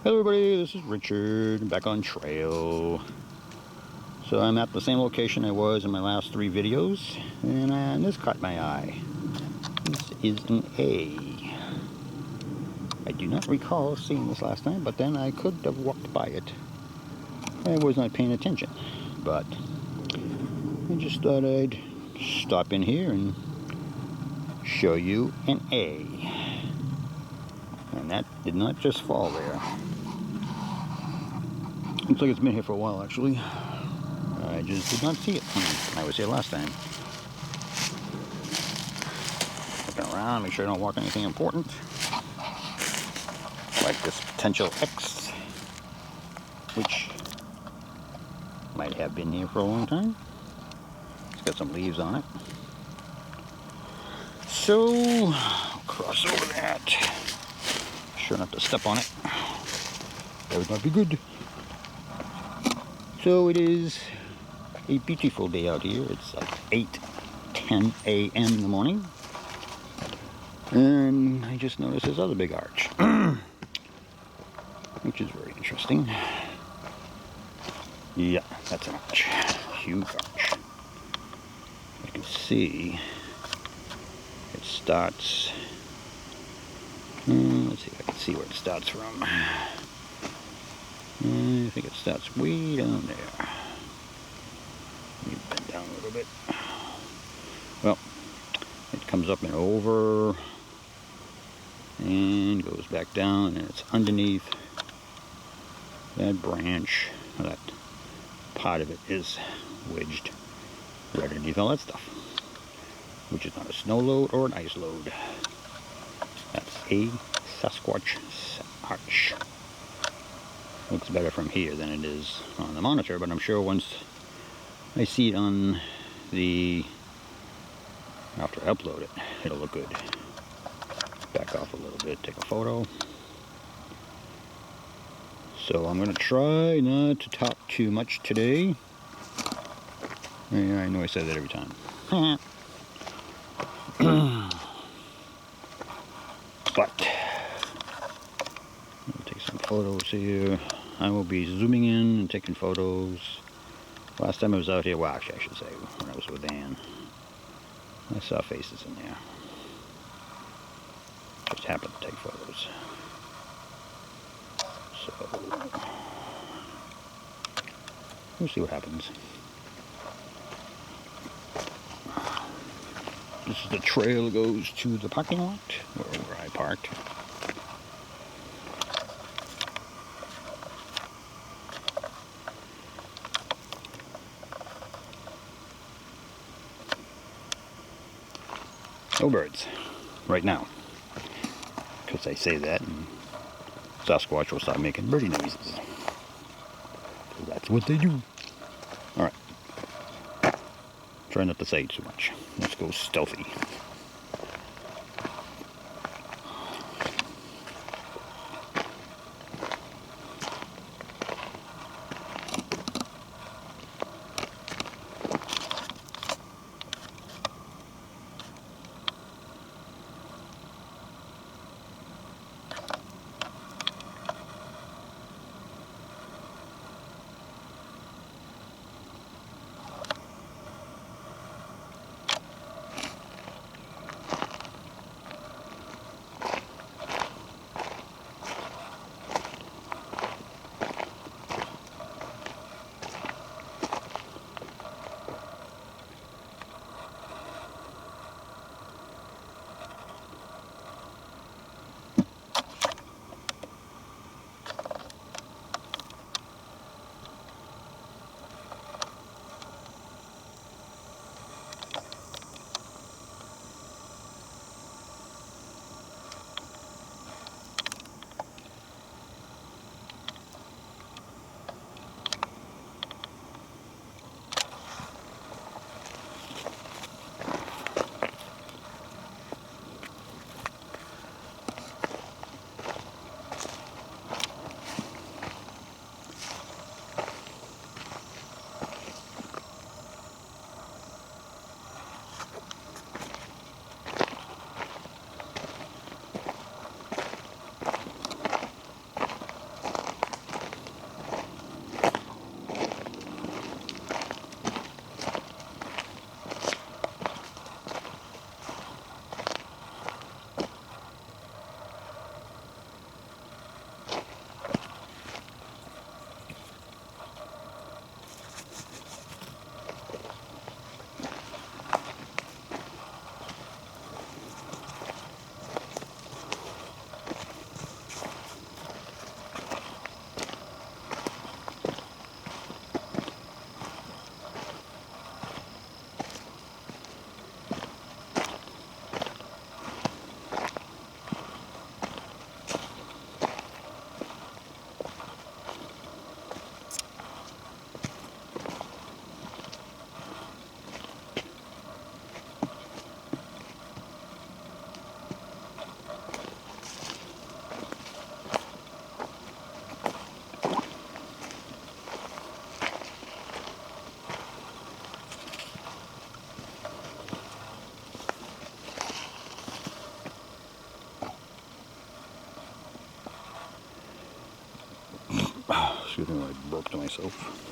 Hello everybody, this is Richard, back on trail. So I'm at the same location I was in my last 3 videos, and this caught my eye. This is an A. I do not recall seeing this last time, but then I could have walked by it. I was not paying attention, but I just thought I'd stop in here and show you an A. And that did not just fall there. Looks like it's been here for a while, actually. I just did not see it when I was here last time. Looking around, make sure I don't walk anything important. Like this potential X, which might have been here for a long time. It's got some leaves on it. So, I'll cross over that. Sure not to step on it. That would not be good. So it is a beautiful day out here. It's like 8:10 a.m. in the morning. And I just noticed this other big arch, which is very interesting. Yeah, that's an arch. Huge arch. You can see it starts. Let's see if I can see where it starts from. I think it starts way down there. Let me bend down a little bit. Well, it comes up and over and goes back down, and it's underneath that branch. That part of it is wedged right underneath all that stuff, which is not a snow load or an ice load. That's a Sasquatch arch. Looks better from here than it is on the monitor, but I'm sure once I see it on the, after I upload it, it'll look good. Back off a little bit, take a photo. So I'm going to try not to talk too much today. Yeah, I know I say that every time. But I'll take some photos here. I will be zooming in and taking photos. Last time I was out here, well, actually I should say, when I was with Ann, I saw faces in there. Just happened to take photos. So we'll see what happens. This is the trail that goes to the parking lot, where I parked. No birds right now, because I say that and Sasquatch will start making birdie noises. So that's what they do. Alright. Try not to say too much. Let's go stealthy. Excuse me when I burp to myself.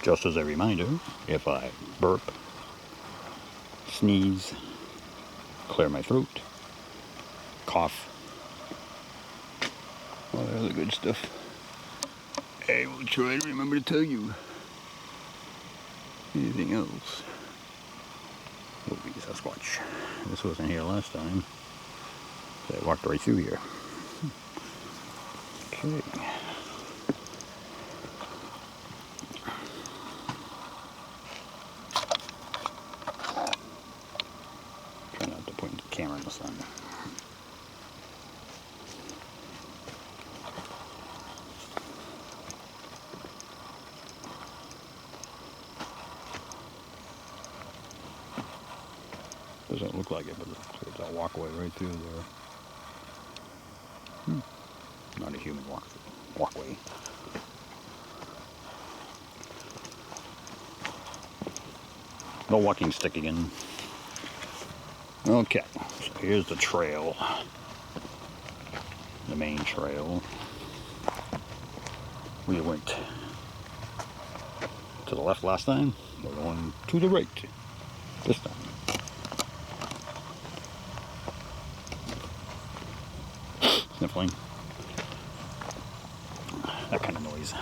Just as a reminder, if I burp, sneeze, clear my throat, cough, all that other good stuff, I will try to remember to tell you. Anything else will be Sasquatch. This wasn't here last time, so I walked right through here. Okay. Try not to point the camera in the sun. Doesn't look like it, but there's a walkway right through there. Not a human walkway. No walking stick again. Okay, so here's the trail. The main trail. We went to the left last time. We're going to the right this time. Sniffling. That kind of noise.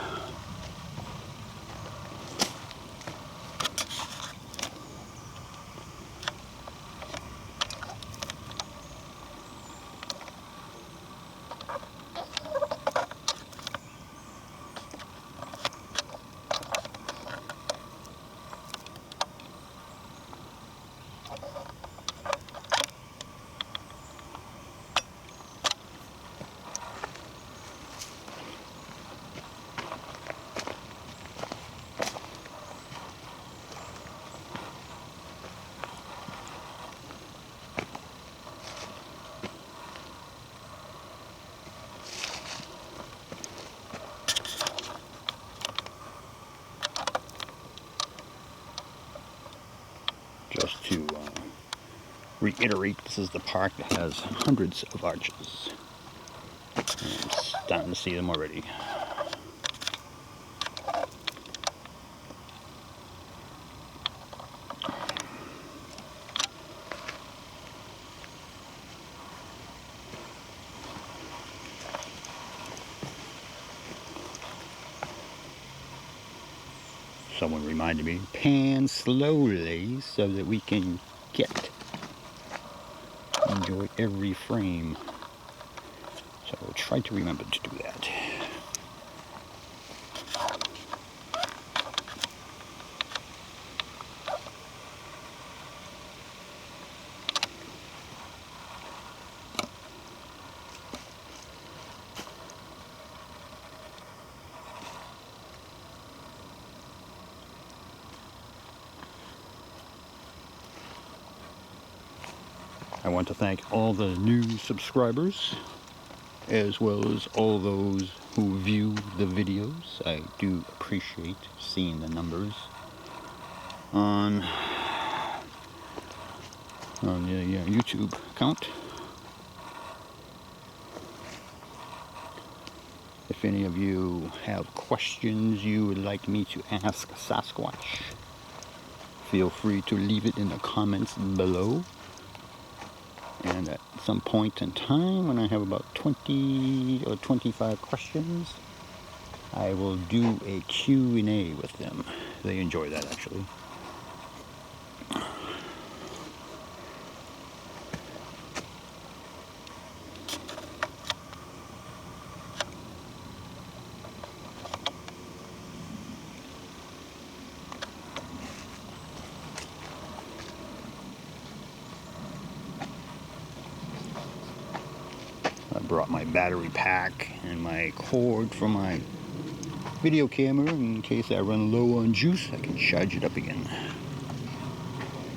Just to reiterate, this is the park that has hundreds of arches. And I'm starting to see them already. Someone reminded me, pan slowly so that we can enjoy every frame. So I'll try to remember to do that. I want to thank all the new subscribers, as well as all those who view the videos. I do appreciate seeing the numbers on the YouTube account. If any of you have questions you would like me to ask Sasquatch, feel free to leave it in the comments below. And at some point in time, when I have about 20 or 25 questions, I will do a Q&A with them. They enjoy that, actually. brought my battery pack and my cord for my video camera in case I run low on juice. I can charge it up again.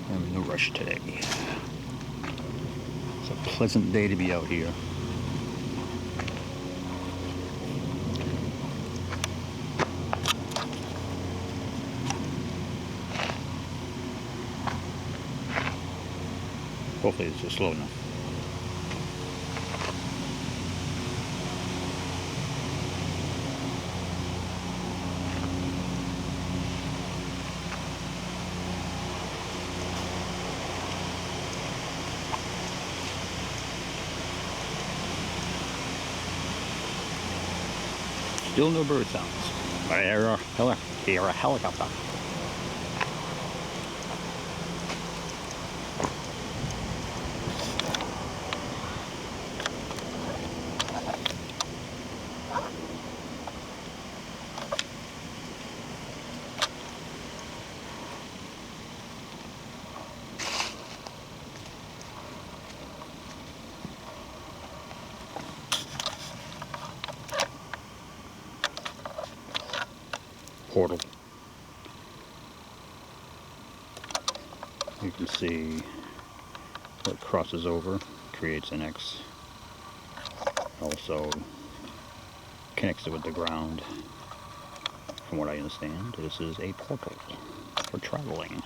I'm in no rush today. It's a pleasant day to be out here. Hopefully it's just slow enough. Still no bird sounds. I hear a helicopter. Portal. You can see what crosses over, creates an X. Also connects it with the ground. From what I understand, this is a portal for traveling.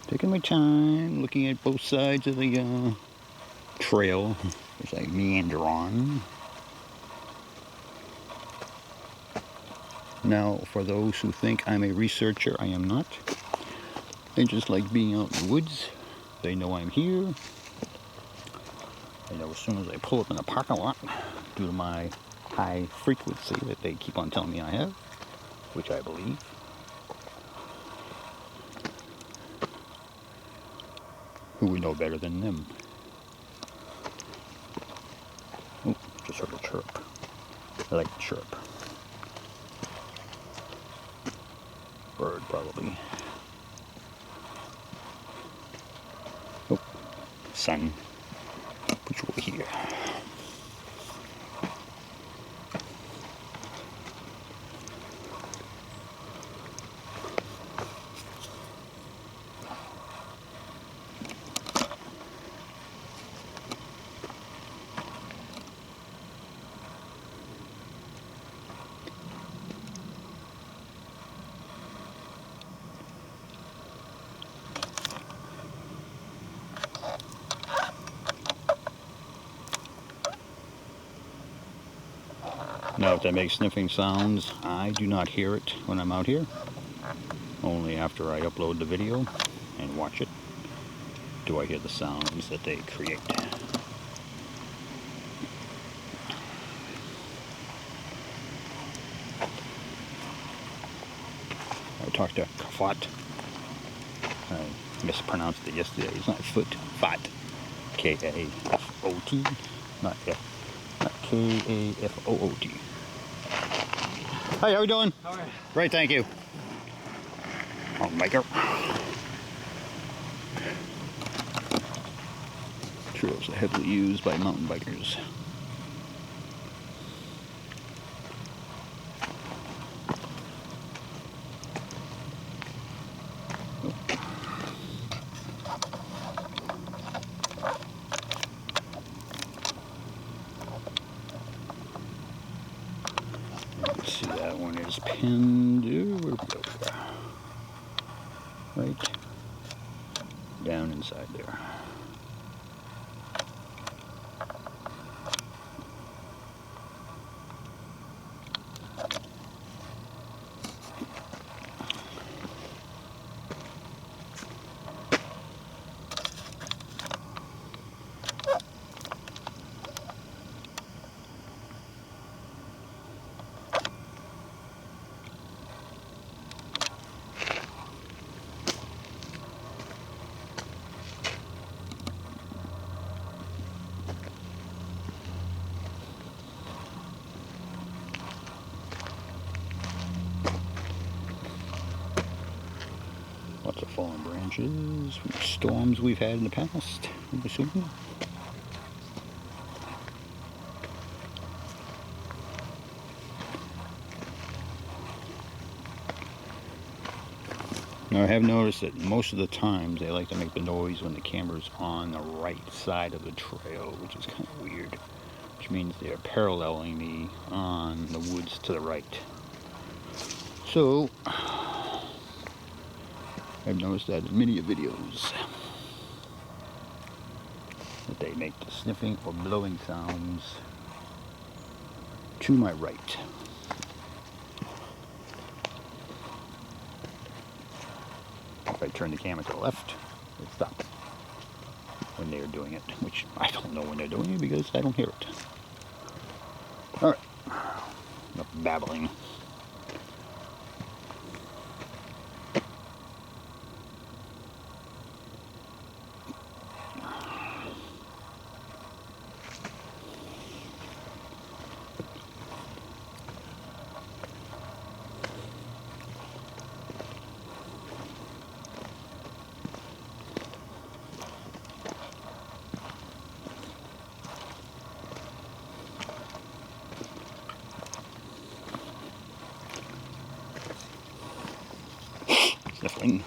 Taking my time, looking at both sides of the trail as I meander on. Now, for those who think I'm a researcher, I am not. I just like being out in the woods. They know I'm here. They know as soon as I pull up in the parking lot, due to my high frequency that they keep on telling me I have, which I believe. Who would know better than them? Oh, just heard a chirp. I like the chirp. Bird, probably. Oh, sun. Put you over here. Now, if that makes sniffing sounds, I do not hear it when I'm out here. Only after I upload the video and watch it do I hear the sounds that they create. I talked to Kafat. I mispronounced it yesterday. It's not foot, fat. K-A-F-O-T. Not K-A-F-O-O-T. Hi, how you doing? How are you? Great, thank you. Oh, maker. Trails are heavily used by mountain bikers. Let's see, that one is pinned. Where we go? Right down inside there. Lots of fallen branches from the storms we've had in the past, I'm assuming. Now I have noticed that most of the times they like to make the noise when the camera's on the right side of the trail, which is kind of weird. Which means they're paralleling me on the woods to the right. So, I've noticed that in many videos that they make the sniffing or blowing sounds to my right. If I turn the camera to the left, it stops when they're doing it, which I don't know when they're doing it because I don't hear it. Alright, enough babbling. Sniffling.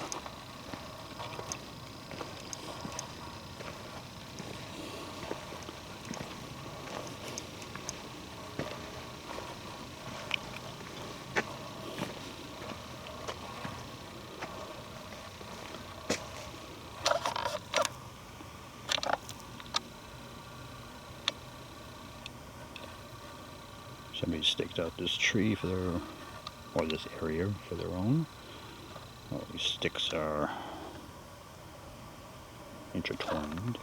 Somebody staked out this tree for their, or this area for their own. All these sticks are intertwined.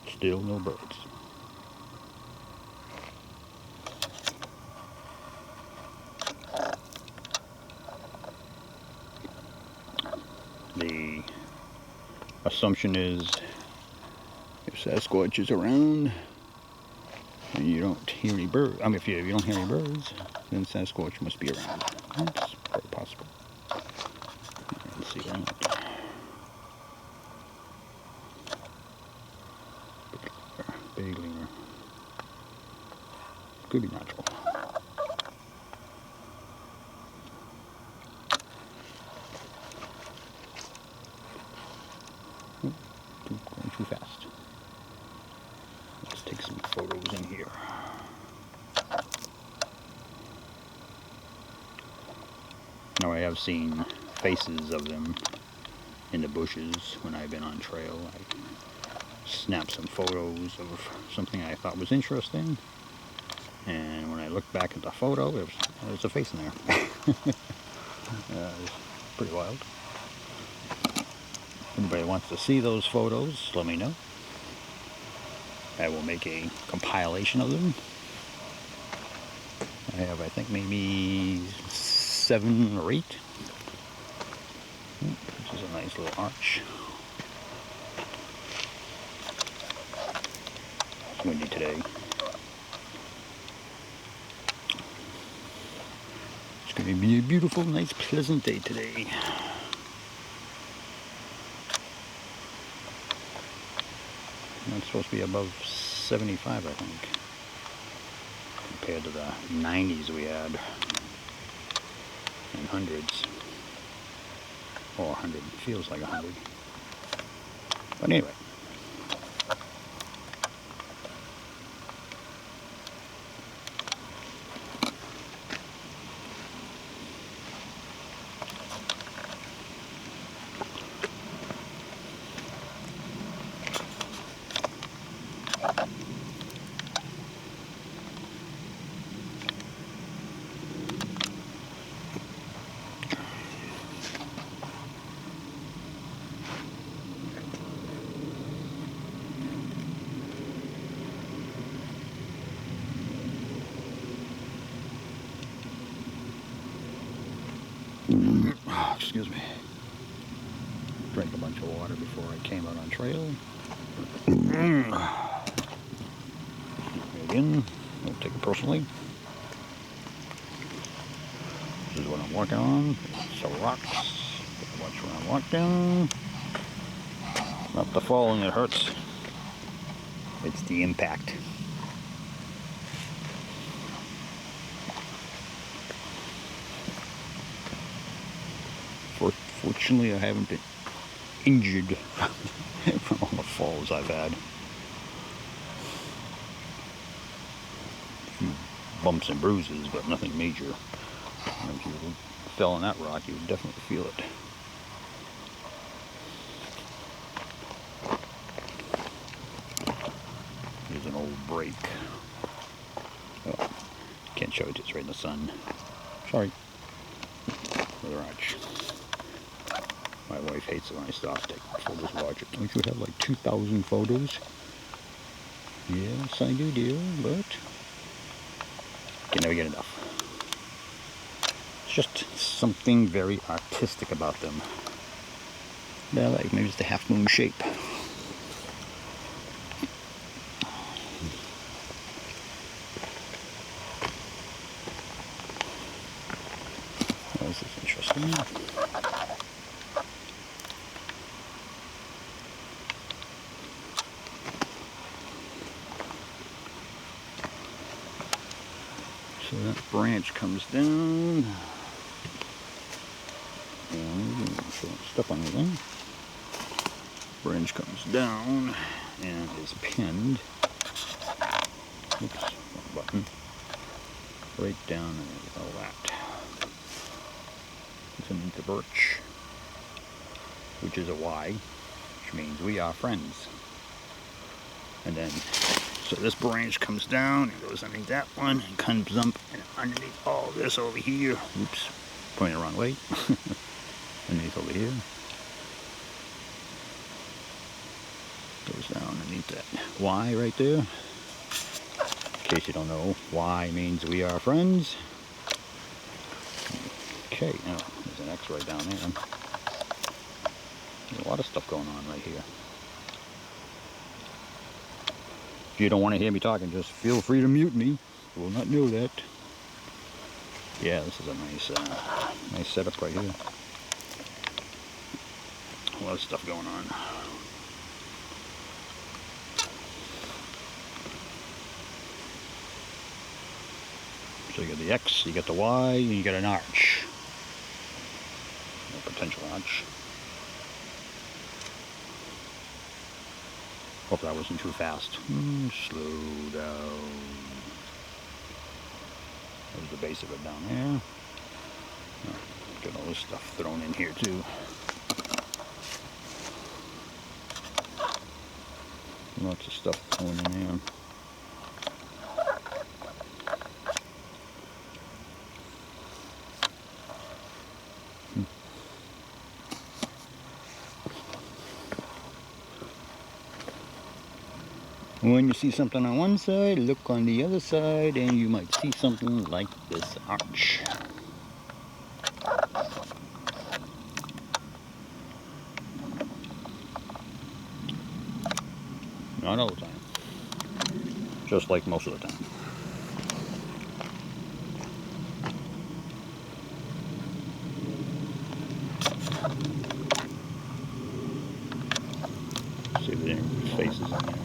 Still no birds. The assumption is if Sasquatch is around and you don't hear any birds, I mean if you don't hear any birds, then Sasquatch must be around. That's very possible. Let's see that. Big lemur. Could be natural. Going too fast. Let's take some photos in here. Now I have seen faces of them in the bushes when I've been on trail. I snapped some photos of something I thought was interesting, and when I looked back at the photo, there's a face in there. It's pretty wild. If anybody wants to see those photos, let me know. I will make a compilation of them. I have, I think, maybe 7 or 8. This is a nice little arch. It's windy today. It's going to be a beautiful, nice, pleasant day today. It's supposed to be above 75, I think, compared to the 90s we had, and hundreds, or 100, feels like 100, but anyway. Excuse me. Drank a bunch of water before I came out on trail. Again, don't take it personally. This is what I'm working on. Some rocks. Watch where I'm walking. Not the falling that hurts. It's the impact. Fortunately, I haven't been injured from all the falls I've had. A few bumps and bruises, but nothing major. And if you fell on that rock, you would definitely feel it. Here's an old break. Oh, can't show it, it's right in the sun. Sorry. Another arch. My wife hates it when I stop taking photos, watch it. Don't you have like 2,000 photos? Yes, I do, dear, but can never get enough. It's just something very artistic about them. Yeah, like maybe it's the half moon shape. Oh, this is interesting. So that branch comes down, and step on anything. Branch comes down and is pinned. Oops, wrong button. Right down and all that. It's underneath the birch, which is a Y, which means we are friends. And then, so this branch comes down and goes underneath that one and comes up and underneath all this over here. Oops, pointing the wrong way. Underneath over here. Goes down underneath that Y right there. In case you don't know, Y means we are friends. Okay, now there's an X right down there. There's a lot of stuff going on right here. If you don't want to hear me talking, just feel free to mute me. I will not know that. Yeah, this is a nice setup right here. A lot of stuff going on. So you got the X, you got the Y, and you got an arch. A potential arch. Hope that wasn't too fast. Slow down. There's the base of it down there. Got all this stuff thrown in here too. Lots of stuff thrown in here. When you see something on one side, look on the other side, and you might see something like this arch. Not all the time. Just like most of the time. See if there are any faces in there.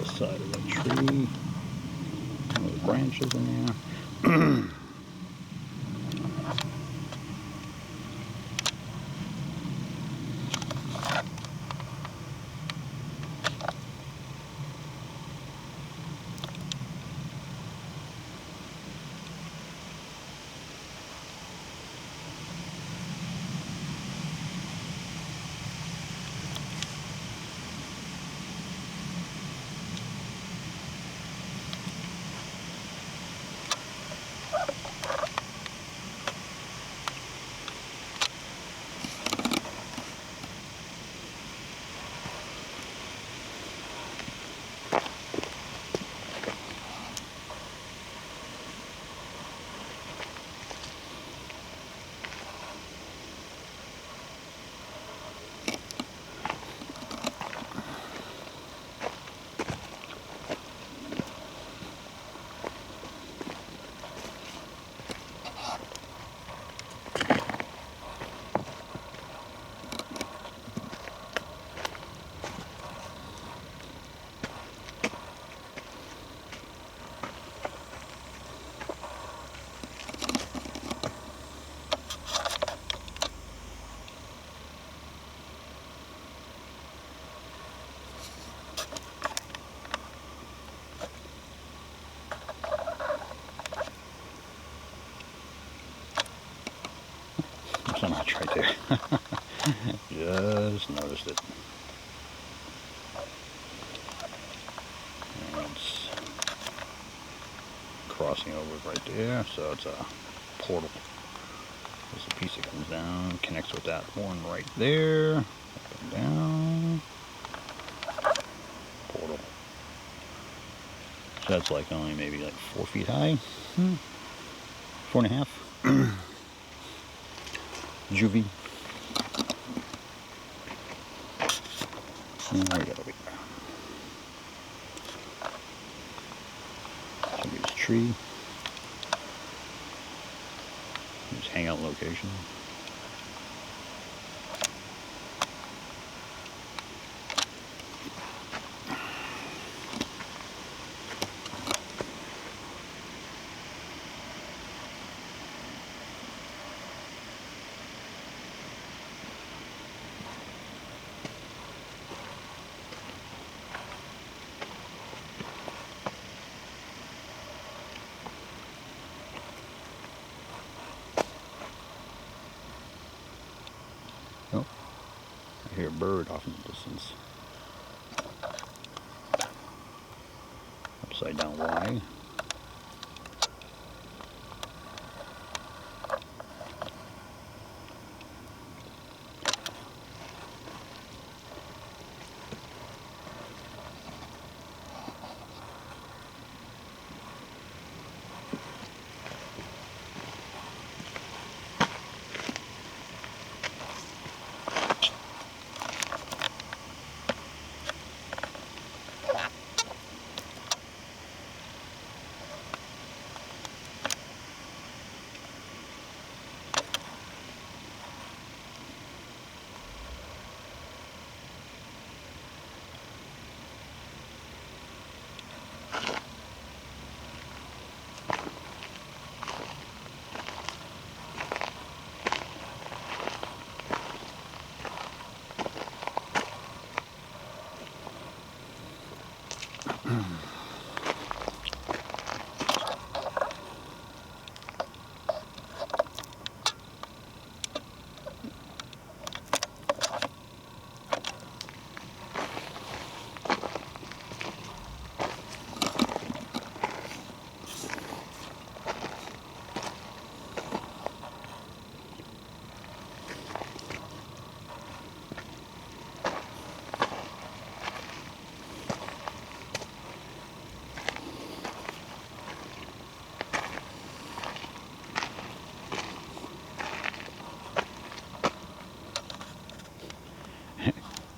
Side of the tree. Those branches in there. was an arch right there. Just noticed it. And it's crossing over right there, so it's a portal. There's a piece that comes down, connects with that one right there, up and down, portal. So that's like only maybe like 4 feet high, 4.5. Juvie. And we got over here. Somebody's tree. His hangout location. Oh, I hear a bird off in the distance. Upside down Y.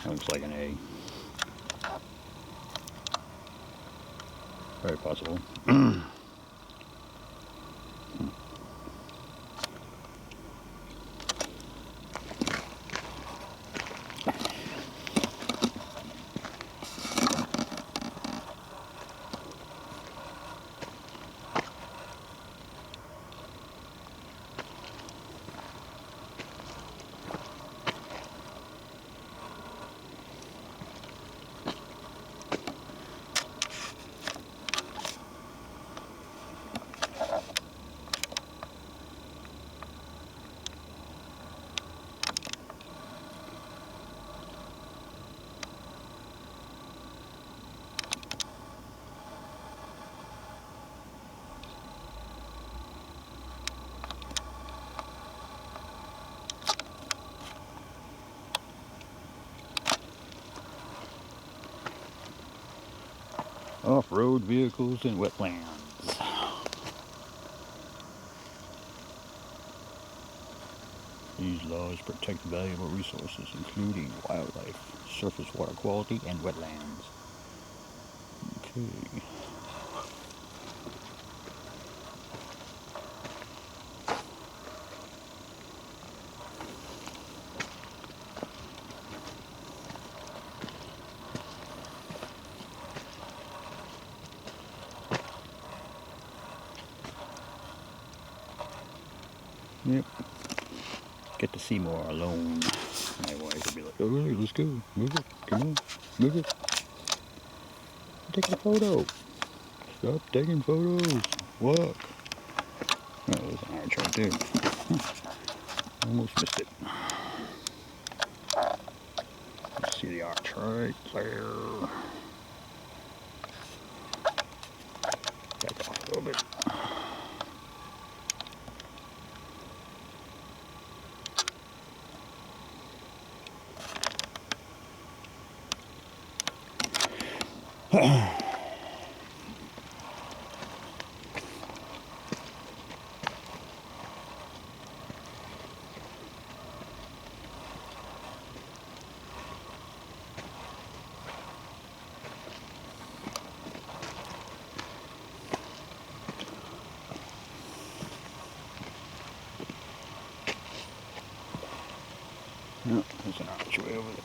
That looks like an A. Very possible. Off-road vehicles and wetlands. These laws protect valuable resources, including wildlife, surface water quality, and wetlands. Okay. Yep. Get to see more alone. My wife would be like, "Alright, let's go. Move it. Come on. Move it. Take a photo. Stop taking photos. Walk." Oh, there's an arch right there. Almost missed it. Let's see the arch right there. Back off a little bit. No, there's an archway over there.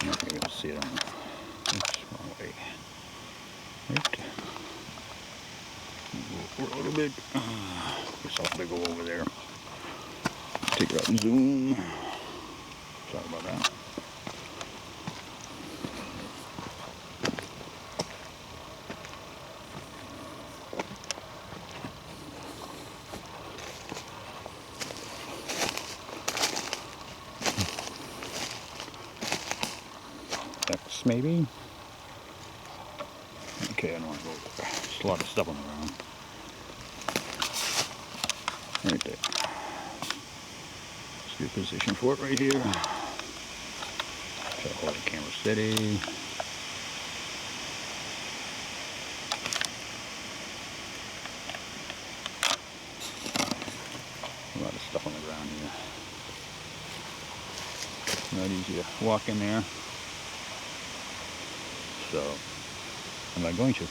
No, you can see it on the wrong way. Right. Move a little bit. Guess I'll have to go over there. Take it out and zoom. Sorry about that. X maybe? Okay, I don't want to go over there. There's a lot of stuff on the ground. Right there. Let's get a position for it right here. Try to hold the camera steady. A lot of stuff on the ground here. Not easy to walk in there. So, am I going to?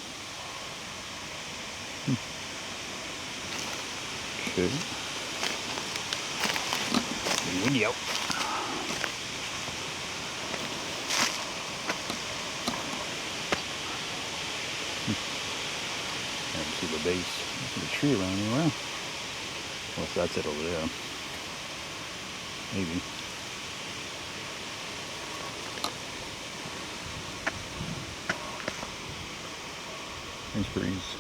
Okay. Windy out. I can see the base of the tree around anywhere. Well, if that's it over there. Maybe. Nice breeze.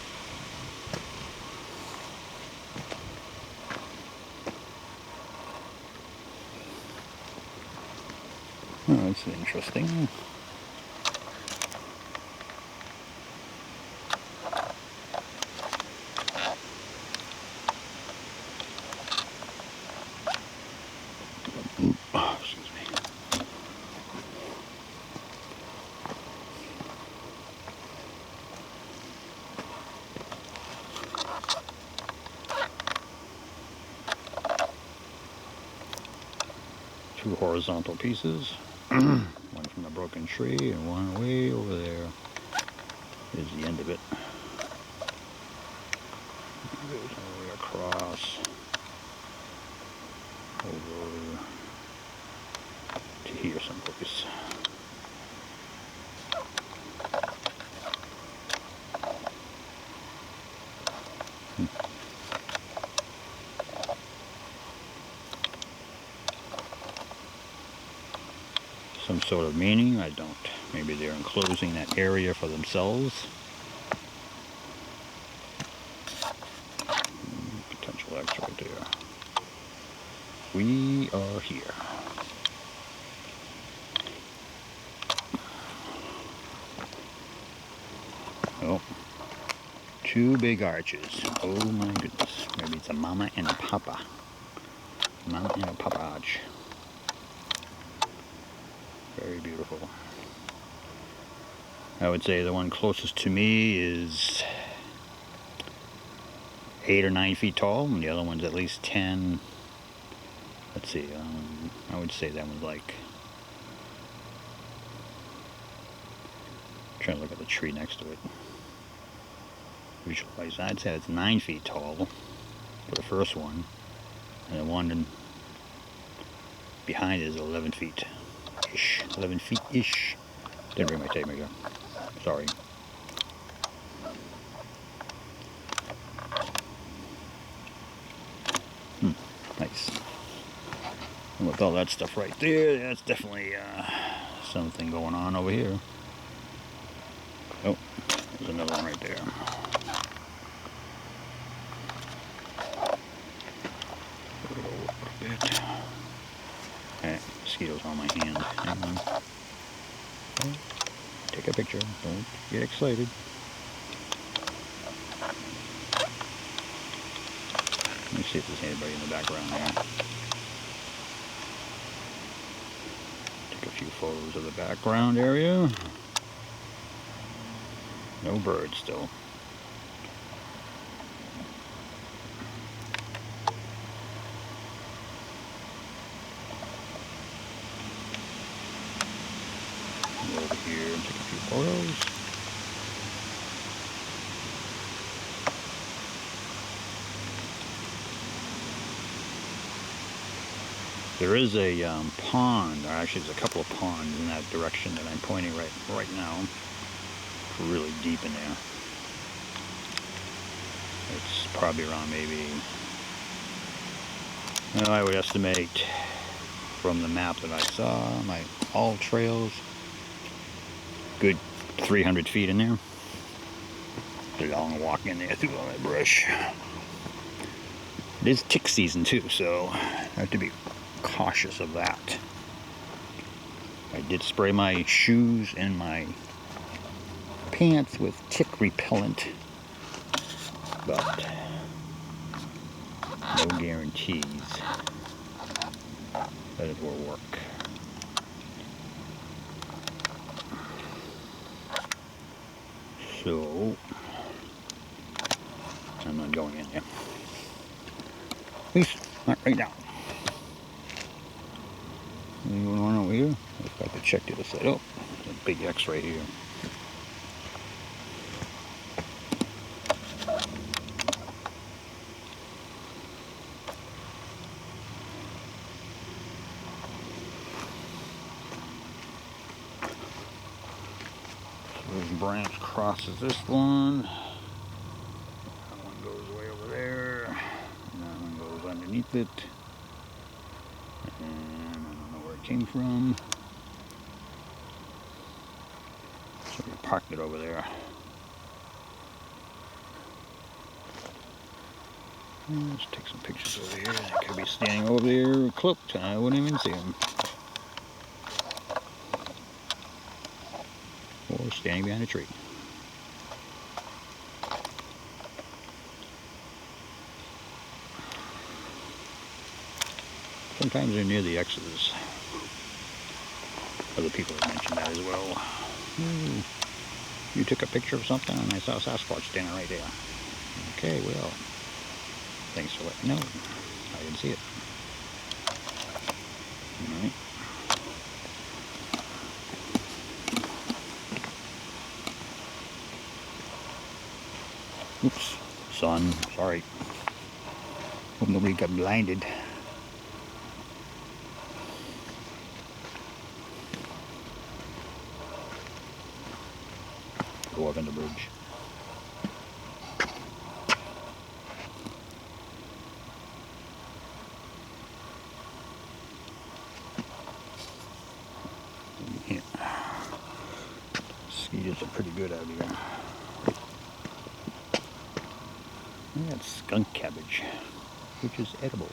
Oh, that's interesting. Oh, excuse me. Two horizontal pieces. One from the broken tree and one way over there is the end of it. It goes all the way across over to here someplace. Some sort of meaning, I don't. Maybe they're enclosing that area for themselves. Potential X right there. We are here. Oh, two big arches. Oh my goodness. Maybe it's a mama and a papa. Mama and a papa arch. Very beautiful. I would say the one closest to me is 8 or 9 feet tall, and the other one's at least 10. Let's see, I would say that one's like, I'm trying to look at the tree next to it. Visualize that. I'd say it's 9 feet tall for the first one, and the one behind it is 11 feet. 11 feet-ish. Didn't bring my tape measure. Sorry. Nice. And with all that stuff right there, that's definitely something going on over here. Oh, there's another one right there. bit. Okay, mosquitoes on my hand. Hang on. Okay. Take a picture. Don't get excited. Let me see if there's anybody in the background there. Take a few photos of the background area. No birds still. Go over here and take a few photos. There is a pond, or actually there's a couple of ponds in that direction that I'm pointing right now. It's really deep in there. It's probably around maybe, I would estimate from the map that I saw, all trails, good 300 feet in there. It's a long walk in there through all that brush. It is tick season too, so I have to be cautious of that. I did spray my shoes and my pants with tick repellent, but no guarantees that it will work. So I'm not going in there. At least not right now. Anyone over here? I've got to check the other side. Oh, a big X right here. So this branch crosses this one. That one goes way over there. And that one goes underneath it. And I don't know where it came from. So we parked it over there. Let's take some pictures over here. They could be standing over there cloaked. I wouldn't even see them. Or standing behind a tree. Sometimes they're near the X's. Other people have mentioned that as well. Ooh, you took a picture of something and I saw Sasquatch standing right there. Okay, well, thanks for letting me know. I didn't see it. Alright. Oops, son, sorry. Hope nobody got blinded. Go up on the bridge. Yeah. Mosquitoes are pretty good out here. And that's skunk cabbage, which is edible.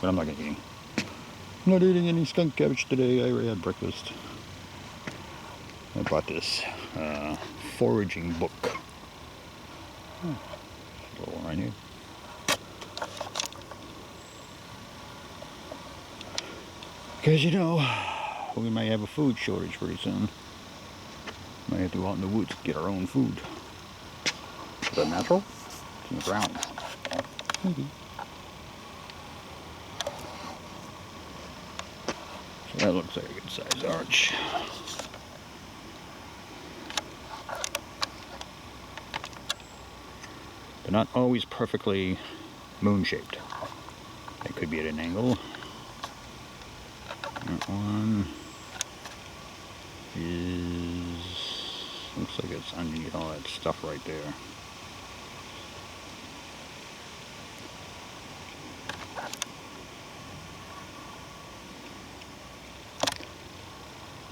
But I'm not gonna eat any. I'm not eating any skunk cabbage today. I already had breakfast. I bought this foraging book. Oh, a little one right here. Because you know, we might have a food shortage pretty soon. Might have to go out in the woods to get our own food. Is that natural? It's in the ground. Maybe. So that looks like a good sized arch. They're not always perfectly moon-shaped. They could be at an angle. That one is, looks like it's underneath all that stuff right there.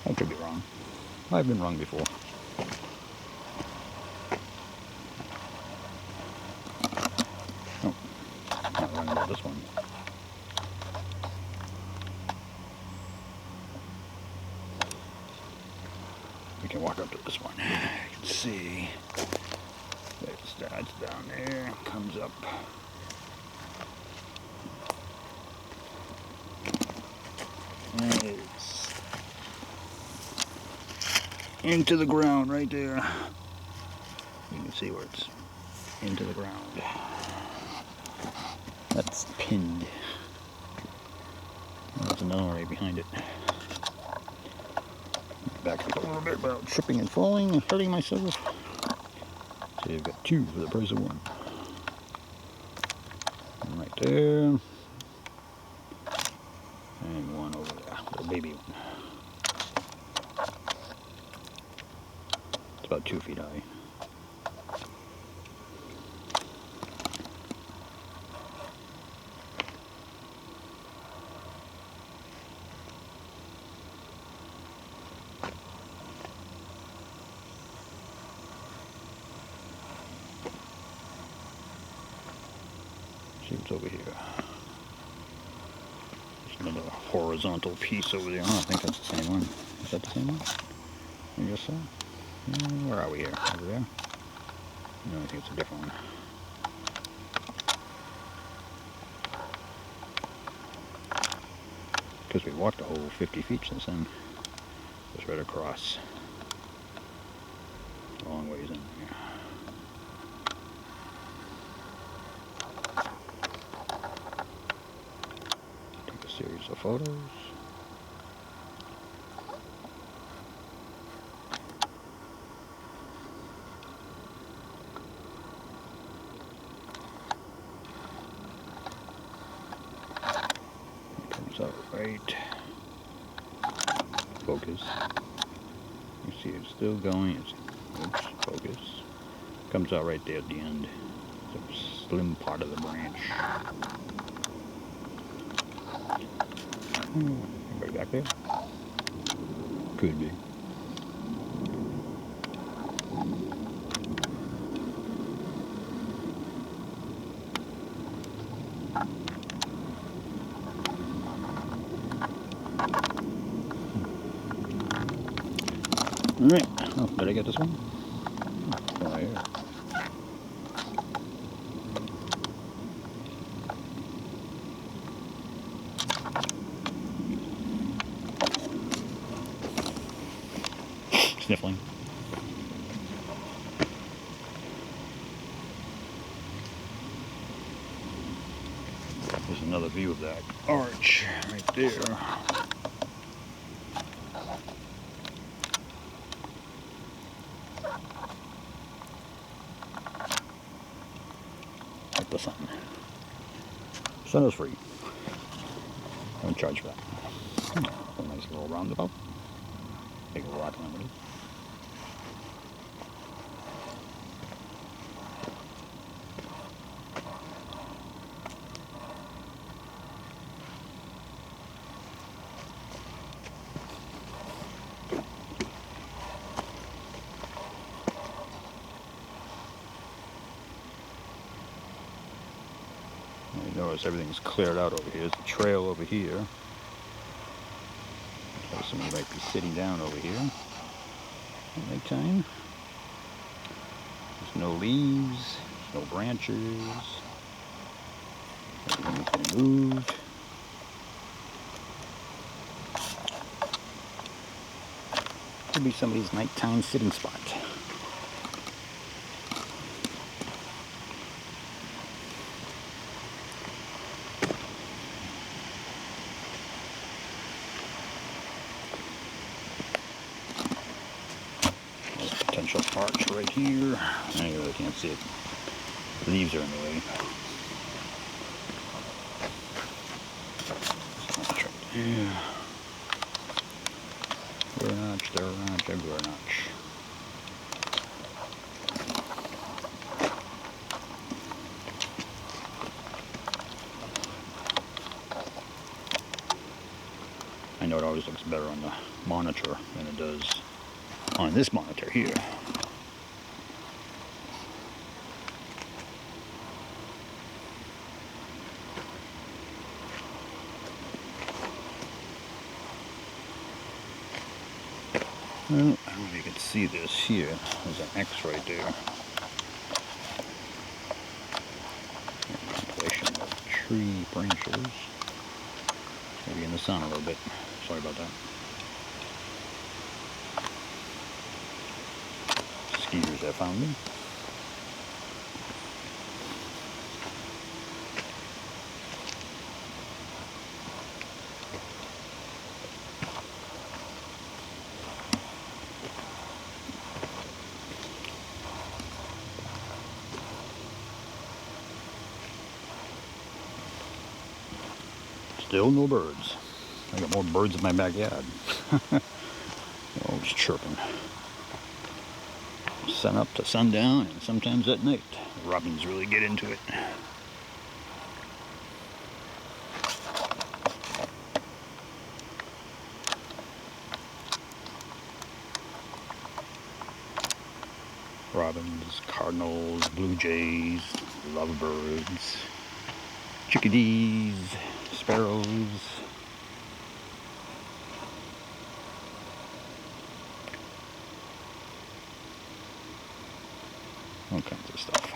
I could be wrong. I've been wrong before. Starts down there, comes up. And it is into the ground right there. You can see where it's into the ground. That's pinned. There's another one right behind it. Back up a little bit without tripping and falling and hurting myself. So you've got two for the price of one. One right there. And one over there, the baby one. It's about 2 feet high. See what's over here. There's another horizontal piece over there. I don't think that's the same one. Is that the same one? I guess so. Where are we here? Over there? No, I think it's a different one. Because we walked the whole 50 feet since then. Just right across. A long ways in there. Take a series of photos. Comes out right. Focus. You see it's still going. Oops, focus. Comes out right there at the end. It's a slim part of the branch. Anybody back there? Could be. Alright, oh, did I get this one? Oh, yeah. Sniffling. There's another view of that arch right there. Like the sun. Sun is free. Don't charge for that. A nice little roundabout. Take a rock on it. You notice everything's cleared out over here. There's a trail over here. So somebody might be sitting down over here at nighttime. There's no leaves, no branches. Everything's been moved. Could be somebody's nighttime sitting spot. Potential arch right here. I really can't see it. Leaves are in the way. Yeah. There an arch, there an arch, everywhere an arch. I know it always looks better on the monitor than it does on this monitor here. Well, I don't know if you can see this here. There's an X right there. tree branches. Maybe in the sun a little bit. Sorry about that. Skeeters that found me. Still no birds. I got more birds in my backyard. Always chirping. Sun up to sundown, and sometimes at night. Robins really get into it. Robins, cardinals, blue jays, lovebirds, chickadees, sparrows. All kinds of stuff.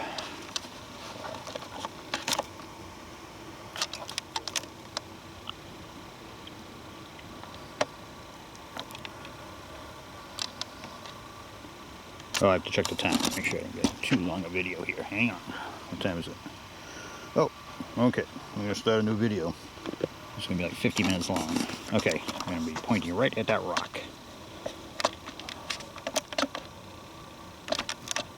Oh, I have to check the time. Make sure I don't get too long a video here. Hang on. What time is it? Oh, okay. I'm going to start a new video. It's going to be like 50 minutes long. Okay, I'm going to be pointing right at that rock.